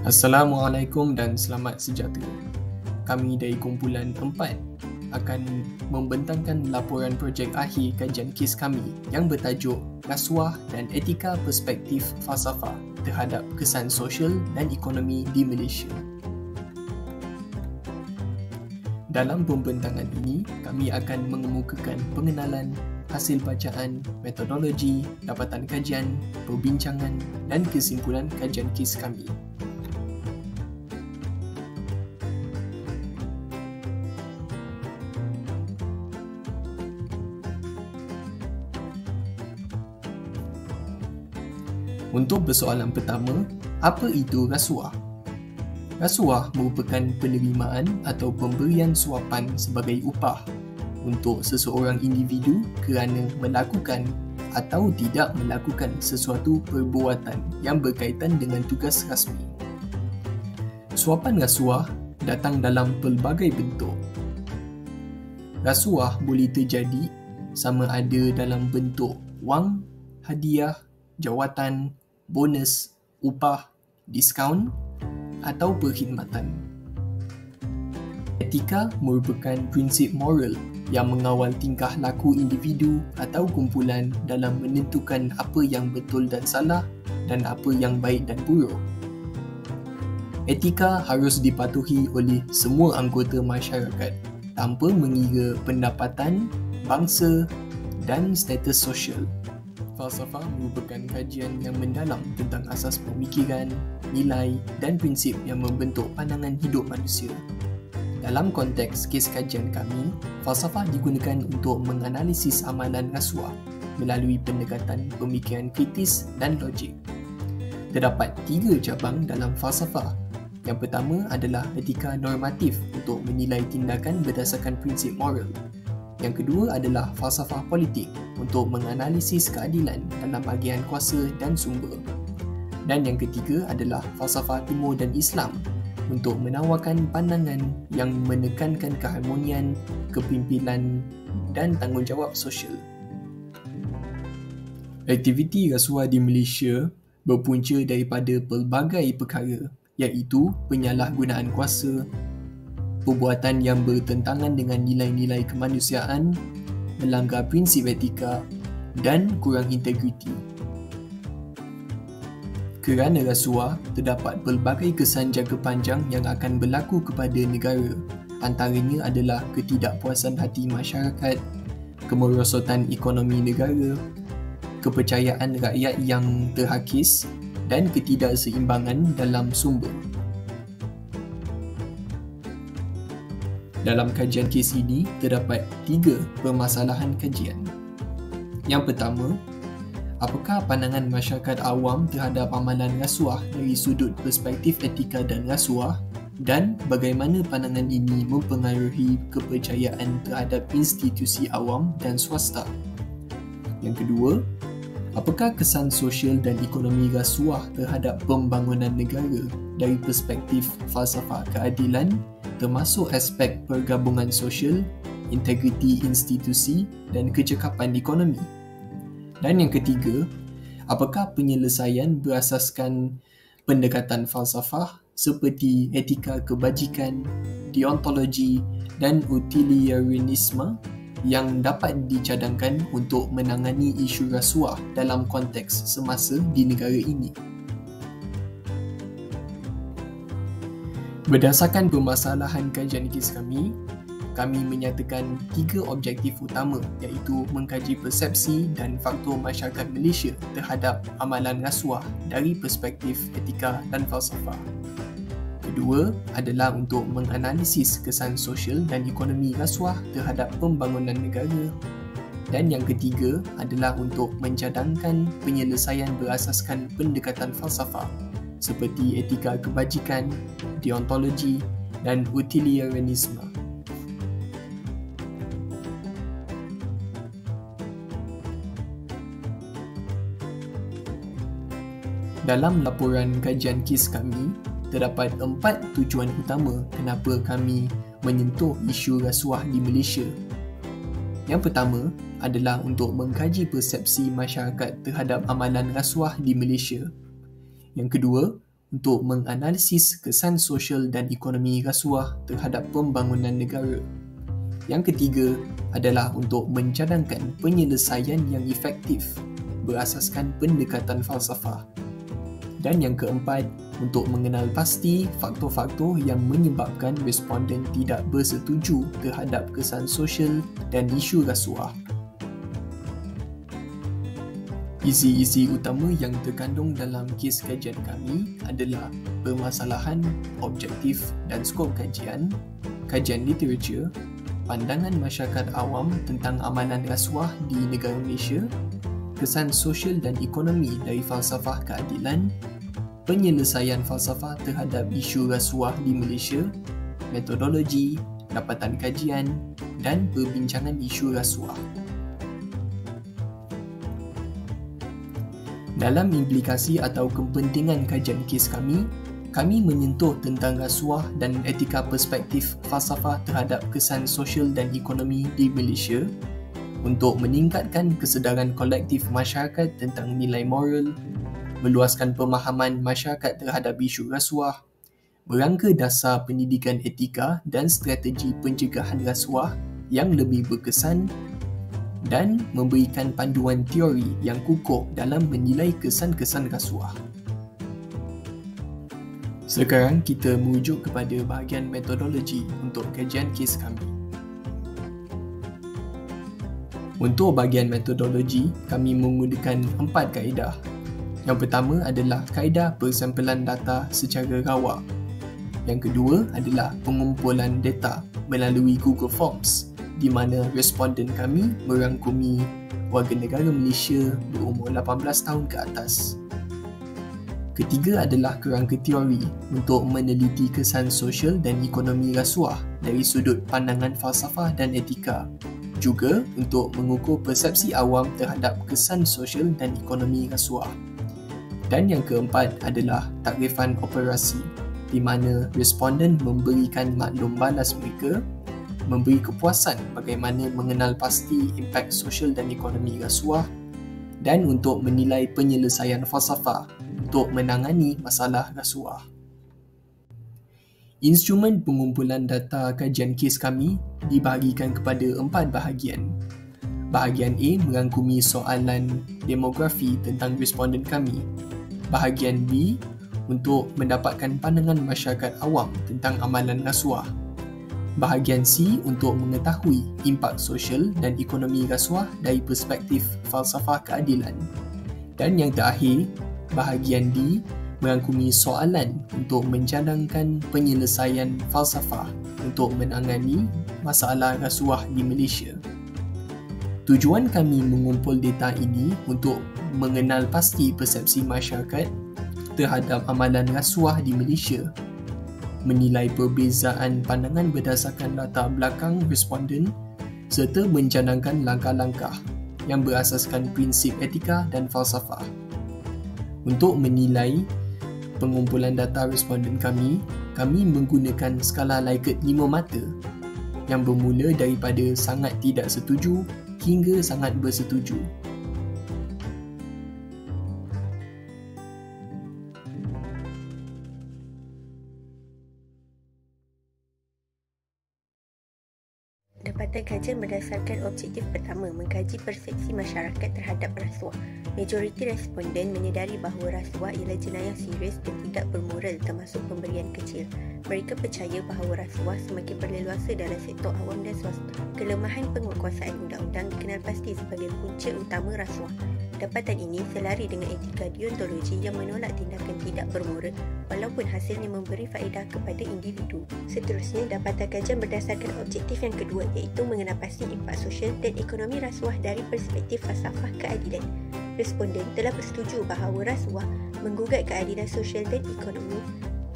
Assalamualaikum dan selamat sejahtera. Kami dari kumpulan 4 akan membentangkan laporan projek akhir kajian kes kami yang bertajuk Rasuah dan Etika Perspektif Falsafah terhadap Kesan Sosial dan Ekonomi di Malaysia. Dalam pembentangan ini, kami akan mengemukakan pengenalan, hasil bacaan, metodologi, dapatan kajian, perbincangan dan kesimpulan kajian kes kami. Untuk persoalan pertama, apa itu rasuah? Rasuah merupakan penerimaan atau pemberian suapan sebagai upah untuk seseorang individu kerana melakukan atau tidak melakukan sesuatu perbuatan yang berkaitan dengan tugas rasmi. Suapan rasuah datang dalam pelbagai bentuk. Rasuah boleh terjadi sama ada dalam bentuk wang, hadiah, jawatan, bonus, upah, diskaun atau perkhidmatan. Etika merupakan prinsip moral yang mengawal tingkah laku individu atau kumpulan dalam menentukan apa yang betul dan salah dan apa yang baik dan buruk. Etika harus dipatuhi oleh semua anggota masyarakat tanpa mengira pendapatan, bangsa dan status sosial. Falsafah merupakan kajian yang mendalam tentang asas pemikiran, nilai dan prinsip yang membentuk pandangan hidup manusia. Dalam konteks kes kajian kami, falsafah digunakan untuk menganalisis amalan rasuah melalui pendekatan pemikiran kritis dan logik. Terdapat 3 cabang dalam falsafah. Yang pertama adalah etika normatif untuk menilai tindakan berdasarkan prinsip moral. Yang kedua adalah falsafah politik untuk menganalisis keadilan dalam bahagian kuasa dan sumber. Dan yang ketiga adalah falsafah Timur dan Islam untuk menawarkan pandangan yang menekankan keharmonian, kepimpinan dan tanggungjawab sosial. Aktiviti rasuah di Malaysia berpunca daripada pelbagai perkara, iaitu penyalahgunaan kuasa, perbuatan yang bertentangan dengan nilai-nilai kemanusiaan, melanggar prinsip etika dan kurang integriti. Kerana rasuah, terdapat pelbagai kesan jangka panjang yang akan berlaku kepada negara. Antaranya adalah ketidakpuasan hati masyarakat, kemerosotan ekonomi negara, kepercayaan rakyat yang terhakis dan ketidakseimbangan dalam sumber. Dalam kajian kes ini, terdapat 3 permasalahan kajian. Yang pertama, apakah pandangan masyarakat awam terhadap amalan rasuah dari sudut perspektif etika dan rasuah dan bagaimana pandangan ini mempengaruhi kepercayaan terhadap institusi awam dan swasta? Yang kedua, apakah kesan sosial dan ekonomi rasuah terhadap pembangunan negara dari perspektif falsafah keadilan, termasuk aspek pergabungan sosial, integriti institusi dan kecekapan ekonomi? Dan yang ketiga, apakah penyelesaian berasaskan pendekatan falsafah seperti etika kebajikan, deontologi dan utilitarianisme yang dapat dicadangkan untuk menangani isu rasuah dalam konteks semasa di negara ini? Berdasarkan permasalahan kajian kes kami menyatakan 3 objektif utama, iaitu mengkaji persepsi dan faktor masyarakat Malaysia terhadap amalan rasuah dari perspektif etika dan falsafah. Kedua adalah untuk menganalisis kesan sosial dan ekonomi rasuah terhadap pembangunan negara. Dan yang ketiga adalah untuk mencadangkan penyelesaian berasaskan pendekatan falsafah seperti etika kebajikan, deontologi dan utilitarianisme. Dalam laporan kajian kes kami, terdapat 4 tujuan utama kenapa kami menyentuh isu rasuah di Malaysia. Yang pertama adalah untuk mengkaji persepsi masyarakat terhadap amalan rasuah di Malaysia. Yang kedua, untuk menganalisis kesan sosial dan ekonomi rasuah terhadap pembangunan negara. Yang ketiga adalah untuk mencadangkan penyelesaian yang efektif berasaskan pendekatan falsafah. Dan yang keempat, untuk mengenal pasti faktor-faktor yang menyebabkan responden tidak bersetuju terhadap kesan sosial dan isu rasuah. Isi-isi utama yang terkandung dalam kes kajian kami adalah permasalahan, objektif dan skop kajian, kajian literatur, pandangan masyarakat awam tentang amalan rasuah di negara Malaysia, kesan sosial dan ekonomi dari falsafah keadilan, penyelesaian falsafah terhadap isu rasuah di Malaysia, metodologi, dapatan kajian dan perbincangan isu rasuah. Dalam implikasi atau kepentingan kajian kes kami menyentuh tentang rasuah dan etika perspektif falsafah terhadap kesan sosial dan ekonomi di Malaysia untuk meningkatkan kesedaran kolektif masyarakat tentang nilai moral, meluaskan pemahaman masyarakat terhadap isu rasuah, berangka dasar pendidikan etika dan strategi pencegahan rasuah yang lebih berkesan dan memberikan panduan teori yang kukuh dalam menilai kesan-kesan rasuah. Sekarang kita merujuk kepada bahagian metodologi untuk kajian kes kami. Untuk bahagian metodologi, kami menggunakan 4 kaedah. Yang pertama adalah kaedah persampelan data secara rawa. Yang kedua adalah pengumpulan data melalui Google Forms di mana responden kami merangkumi warga negara Malaysia berumur 18 tahun ke atas. Ketiga adalah kerangka teori untuk meneliti kesan sosial dan ekonomi rasuah dari sudut pandangan falsafah dan etika, juga untuk mengukur persepsi awam terhadap kesan sosial dan ekonomi rasuah. Dan yang keempat adalah takrifan operasi, di mana responden memberikan maklum balas mereka, memberi kepuasan bagaimana mengenal pasti impak sosial dan ekonomi rasuah, dan untuk menilai penyelesaian falsafah untuk menangani masalah rasuah. Instrumen pengumpulan data kajian kes kami dibahagikan kepada 4 bahagian. Bahagian A merangkumi soalan demografi tentang responden kami. Bahagian B untuk mendapatkan pandangan masyarakat awam tentang amalan rasuah. Bahagian C untuk mengetahui impak sosial dan ekonomi rasuah dari perspektif falsafah keadilan. Dan yang terakhir, bahagian D merangkumi soalan untuk mencadangkan penyelesaian falsafah untuk menangani masalah rasuah di Malaysia. Tujuan kami mengumpul data ini untuk mengenal pasti persepsi masyarakat terhadap amalan rasuah di Malaysia, menilai perbezaan pandangan berdasarkan latar belakang responden serta mencadangkan langkah-langkah yang berasaskan prinsip etika dan falsafah. Untuk menilai pengumpulan data responden kami menggunakan skala Likert 5 mata yang bermula daripada sangat tidak setuju hingga sangat bersetuju. Dapatan kajian berdasarkan objektif pertama, mengkaji persepsi masyarakat terhadap rasuah. Majoriti responden menyedari bahawa rasuah ialah jenayah serius dan tidak bermoral termasuk pemberian kecil. Mereka percaya bahawa rasuah semakin berleluasa dalam sektor awam dan swasta. Kelemahan penguatkuasaan undang-undang dikenal pasti sebagai punca utama rasuah. Dapatan ini selari dengan etika deontologi yang menolak tindakan tidak bermoral walaupun hasilnya memberi faedah kepada individu. Seterusnya, dapatan kajian berdasarkan objektif yang kedua iaitu mengenal pasti impak sosial dan ekonomi rasuah dari perspektif falsafah keadilan. Responden telah bersetuju bahawa rasuah menggugat keadilan sosial dan ekonomi,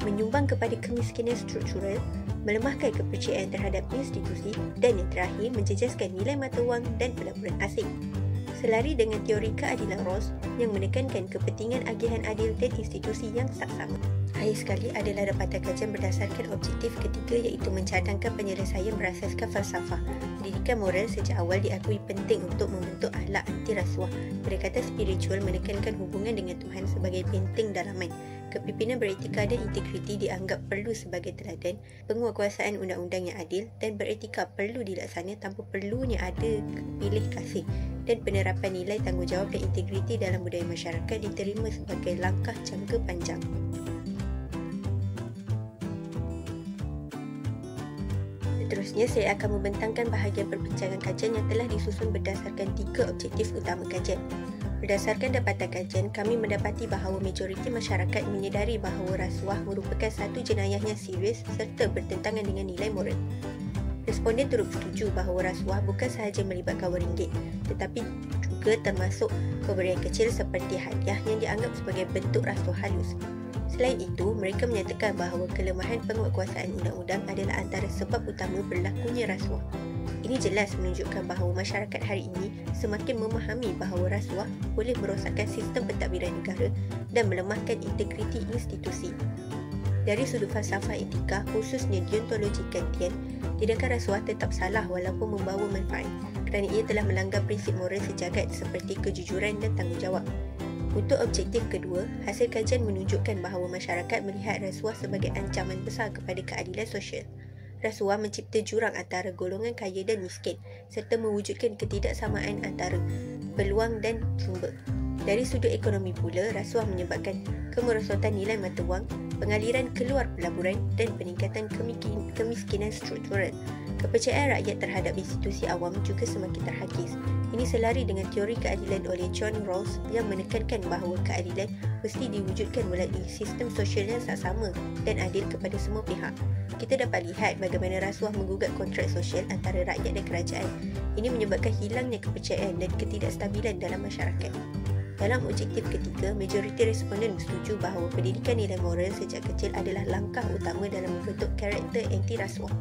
menyumbang kepada kemiskinan struktural, melemahkan kepercayaan terhadap institusi dan yang terakhir menjejaskan nilai mata wang dan pelaburan asing. Selari dengan teori keadilan Rawls yang menekankan kepentingan agihan adil dan institusi yang saksama. Akhir sekali adalah dapatan kajian berdasarkan objektif ketiga iaitu mencadangkan penyelesaian berasaskan falsafah. Pendidikan moral sejak awal diakui penting untuk membentuk akhlak anti rasuah. Pendekatan spiritual menekankan hubungan dengan Tuhan sebagai benteng dalaman kepimpinan beretika dan integriti dianggap perlu sebagai teladan, penguatkuasaan undang-undang yang adil dan beretika perlu dilaksana tanpa perlunya ada pilih kasih, dan penerapan nilai tanggungjawab dan integriti dalam budaya masyarakat diterima sebagai langkah jangka panjang. Seterusnya, saya akan membentangkan bahagian perbincangan kajian yang telah disusun berdasarkan 3 objektif utama kajian. Berdasarkan dapatan kajian, kami mendapati bahawa majoriti masyarakat menyedari bahawa rasuah merupakan satu jenayah yang serius serta bertentangan dengan nilai moral. Responden turut setuju bahawa rasuah bukan sahaja melibatkan RM1, tetapi juga termasuk pemberian kecil seperti hadiah yang dianggap sebagai bentuk rasuah halus. Selain itu, mereka menyatakan bahawa kelemahan penguatkuasaan undang-undang adalah antara sebab utama berlakunya rasuah. Ini jelas menunjukkan bahawa masyarakat hari ini semakin memahami bahawa rasuah boleh merosakkan sistem pentadbiran negara dan melemahkan integriti institusi. Dari sudut falsafah etika, khususnya deontologi Kantian, tindakan rasuah tetap salah walaupun membawa manfaat kerana ia telah melanggar prinsip moral sejagat seperti kejujuran dan tanggungjawab. Untuk objektif kedua, hasil kajian menunjukkan bahawa masyarakat melihat rasuah sebagai ancaman besar kepada keadilan sosial. Rasuah mencipta jurang antara golongan kaya dan miskin serta mewujudkan ketidaksamaan antara peluang dan sumber. Dari sudut ekonomi pula, rasuah menyebabkan kemerosotan nilai mata wang, pengaliran keluar pelaburan dan peningkatan kemiskinan struktural. Kepercayaan rakyat terhadap institusi awam juga semakin terhakis. Ini selari dengan teori keadilan oleh John Rawls yang menekankan bahawa keadilan mesti diwujudkan melalui sistem sosial yang saksama dan adil kepada semua pihak. Kita dapat lihat bagaimana rasuah menggugat kontrak sosial antara rakyat dan kerajaan. Ini menyebabkan hilangnya kepercayaan dan ketidakstabilan dalam masyarakat. Dalam objektif ketiga, majoriti responden bersetuju bahawa pendidikan nilai moral sejak kecil adalah langkah utama dalam membentuk karakter anti-rasuah.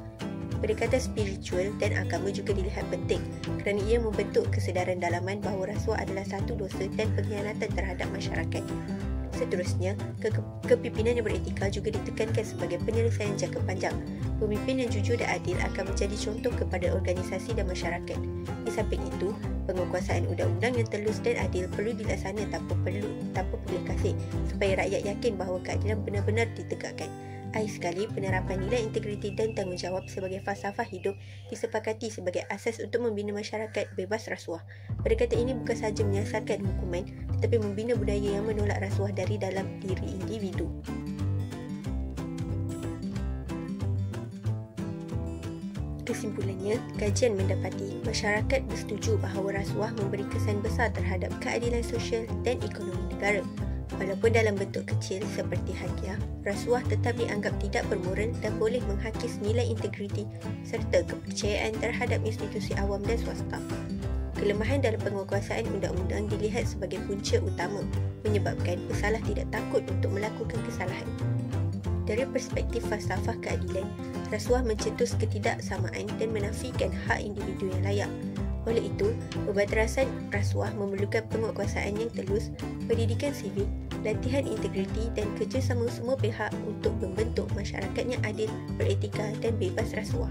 Pendekatan spiritual dan agama juga dilihat penting kerana ia membentuk kesedaran dalaman bahawa rasuah adalah satu dosa dan pengkhianatan terhadap masyarakat. Seterusnya, kepimpinan yang beretika juga ditekankan sebagai penyelesaian jangka panjang. Pemimpin yang jujur dan adil akan menjadi contoh kepada organisasi dan masyarakat. Di samping itu, penguatkuasaan undang-undang yang telus dan adil perlu dilaksana tanpa pilih kasih supaya rakyat yakin bahawa keadilan benar-benar ditegakkan. Akhir sekali, penerapan nilai integriti dan tanggungjawab sebagai falsafah hidup disepakati sebagai asas untuk membina masyarakat bebas rasuah. Pendekatan ini bukan sahaja menyiasatkan hukuman, tetapi membina budaya yang menolak rasuah dari dalam diri individu. Kesimpulannya, kajian mendapati masyarakat bersetuju bahawa rasuah memberi kesan besar terhadap keadilan sosial dan ekonomi negara. Walaupun dalam bentuk kecil seperti hadiah, rasuah tetap dianggap tidak bermoral dan boleh menghakis nilai integriti serta kepercayaan terhadap institusi awam dan swasta. Kelemahan dalam penguatkuasaan undang-undang dilihat sebagai punca utama, menyebabkan pesalah tidak takut untuk melakukan kesalahan. Dari perspektif falsafah keadilan, rasuah mencetus ketidaksamaan dan menafikan hak individu yang layak. Oleh itu, pembatasan rasuah memerlukan penguatkuasaan yang telus, pendidikan sivik, latihan integriti dan kerjasama semua pihak untuk membentuk masyarakat yang adil, beretika dan bebas rasuah.